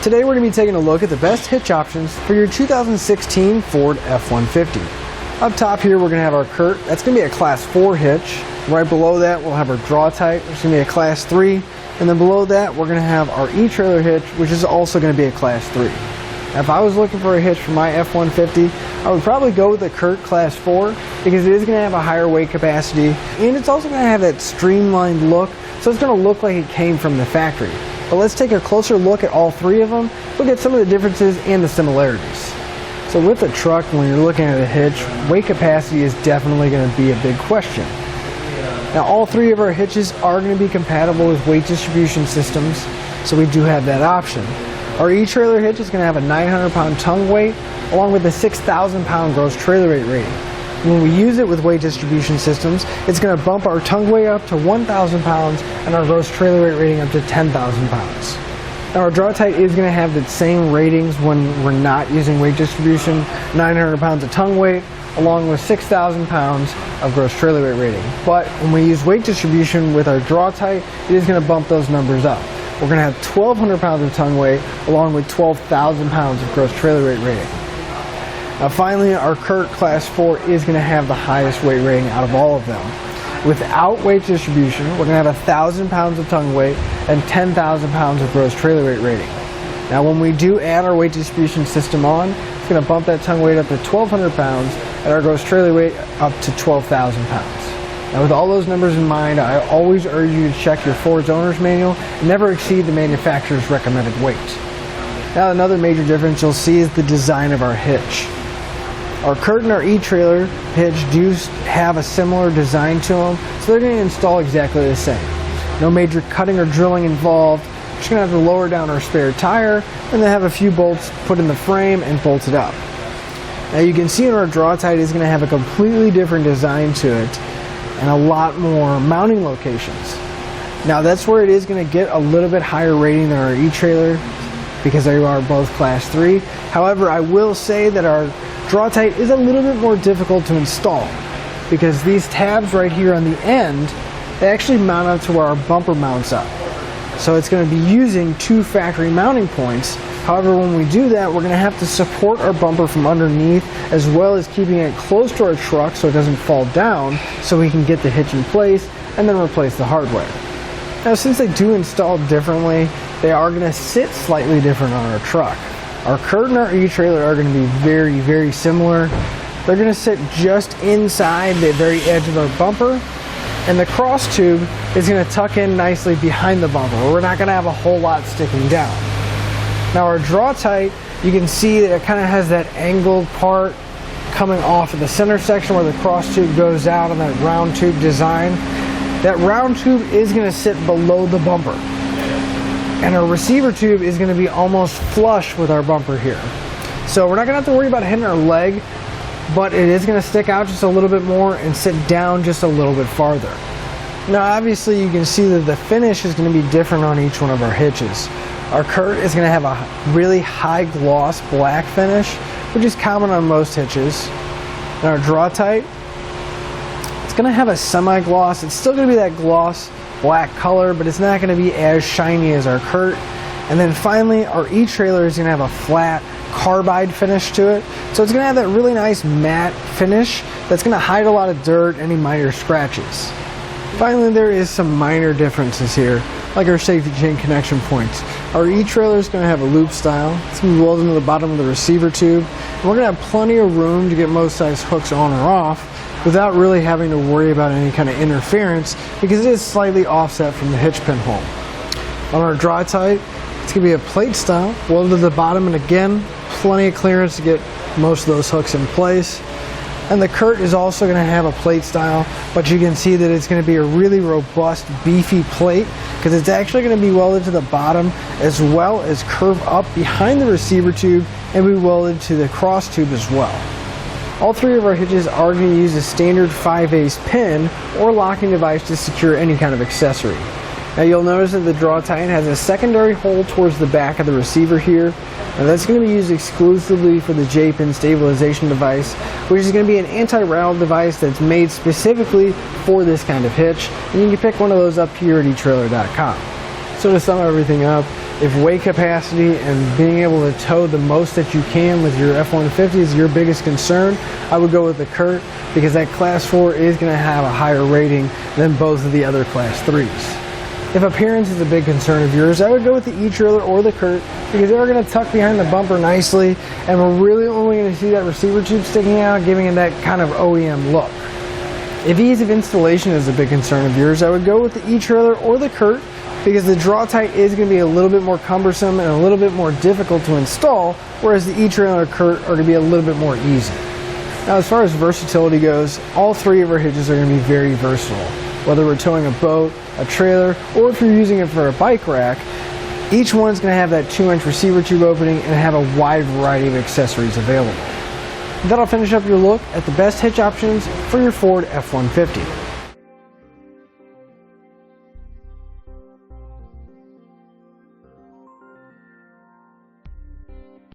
Today we're going to be taking a look at the best hitch options for your 2016 Ford F-150. Up top here we're going to have our CURT, that's going to be a Class 4 hitch. Right below that we'll have our Draw-Tite, which is going to be a Class 3. And then below that we're going to have our etrailer hitch, which is also going to be a Class 3. Now if I was looking for a hitch for my F-150, I would probably go with the CURT Class 4 because it is going to have a higher weight capacity and it's also going to have that streamlined look, so it's going to look like it came from the factory. But let's take a closer look at all three of them. Look at some of the differences and the similarities. So with the truck, when you're looking at a hitch, weight capacity is definitely going to be a big question. Now all three of our hitches are going to be compatible with weight distribution systems, so we do have that option. Our etrailer hitch is going to have a 900-pound tongue weight along with a 6,000-pound gross trailer weight rating. When we use it with weight distribution systems, it's going to bump our tongue weight up to 1,000 pounds and our gross trailer weight rating up to 10,000 pounds. Now our Draw-Tite is going to have the same ratings when we're not using weight distribution, 900 pounds of tongue weight along with 6,000 pounds of gross trailer weight rating. But when we use weight distribution with our Draw-Tite, it is going to bump those numbers up. We're going to have 1,200 pounds of tongue weight along with 12,000 pounds of gross trailer weight rating. Now finally, our CURT Class 4 is going to have the highest weight rating out of all of them. Without weight distribution, we're going to have 1,000 pounds of tongue weight and 10,000 pounds of gross trailer weight rating. Now when we do add our weight distribution system on, it's going to bump that tongue weight up to 1,200 pounds and our gross trailer weight up to 12,000 pounds. Now with all those numbers in mind, I always urge you to check your Ford's owner's manual and never exceed the manufacturer's recommended weight. Now another major difference you'll see is the design of our hitch. Our CURT and our etrailer hitch do have a similar design to them, so they're going to install exactly the same. No major cutting or drilling involved. We're just going to have to lower down our spare tire and then have a few bolts put in the frame and bolted up. Now you can see in our Draw-Tite is going to have a completely different design to it and a lot more mounting locations. Now that's where it is going to get a little bit higher rating than our etrailer because they are both Class 3. However, I will say that our Draw-Tite is a little bit more difficult to install because these tabs right here on the end, they actually mount up to where our bumper mounts up. So it's going to be using two factory mounting points. However, when we do that, we're going to have to support our bumper from underneath as well as keeping it close to our truck so it doesn't fall down so we can get the hitch in place and then replace the hardware. Now since they do install differently, they are going to sit slightly different on our truck. Our CURT and our etrailer are going to be very, very similar. They're going to sit just inside the very edge of our bumper, and the cross tube is going to tuck in nicely behind the bumper. We're not going to have a whole lot sticking down. Now our Draw-Tite, you can see that it kind of has that angled part coming off of the center section where the cross tube goes out on that round tube design. That round tube is going to sit below the bumper. And our receiver tube is going to be almost flush with our bumper here. So we're not going to have to worry about hitting our leg, but it is going to stick out just a little bit more and sit down just a little bit farther. Now obviously you can see that the finish is going to be different on each one of our hitches. Our CURT is going to have a really high gloss black finish, which is common on most hitches. And our Draw-Tite, it's going to have a semi-gloss. It's still going to be that gloss black color, but it's not going to be as shiny as our CURT. And then finally, our etrailer is going to have a flat carbide finish to it. So it's going to have that really nice matte finish that's going to hide a lot of dirt, any minor scratches. Finally, there is some minor differences here, like our safety chain connection points. Our etrailer is going to have a loop style. It's going to be welded into the bottom of the receiver tube. And we're going to have plenty of room to get most size hooks on or off without really having to worry about any kind of interference because it is slightly offset from the hitch pin hole. On our Draw-Tite, it's going to be a plate style, welded to the bottom, and again, plenty of clearance to get most of those hooks in place. And the CURT is also going to have a plate style, but you can see that it's going to be a really robust, beefy plate because it's actually going to be welded to the bottom as well as curve up behind the receiver tube and be welded to the cross tube as well. All three of our hitches are going to use a standard 5/8 pin or locking device to secure any kind of accessory. Now you'll notice that the Draw-Tite has a secondary hole towards the back of the receiver here. Now that's going to be used exclusively for the J-pin stabilization device, which is going to be an anti-rattle device that's made specifically for this kind of hitch. And you can pick one of those up here at etrailer.com. So to sum everything up, If weight capacity and being able to tow the most that you can with your F-150 is your biggest concern, I would go with the CURT, because that Class 4 is going to have a higher rating than both of the other Class 3s. If appearance is a big concern of yours, I would go with the eTrailer or the CURT, because they're going to tuck behind the bumper nicely, and we're really only going to see that receiver tube sticking out, giving it that kind of OEM look. If ease of installation is a big concern of yours, I would go with the eTrailer or the CURT, because the Draw-Tite is going to be a little bit more cumbersome and a little bit more difficult to install, whereas the eTrailer and CURT are going to be a little bit more easy. Now, as far as versatility goes, all three of our hitches are going to be very versatile. Whether we're towing a boat, a trailer, or if you're using it for a bike rack, each one's going to have that 2-inch receiver tube opening and have a wide variety of accessories available. That'll finish up your look at the best hitch options for your Ford F-150.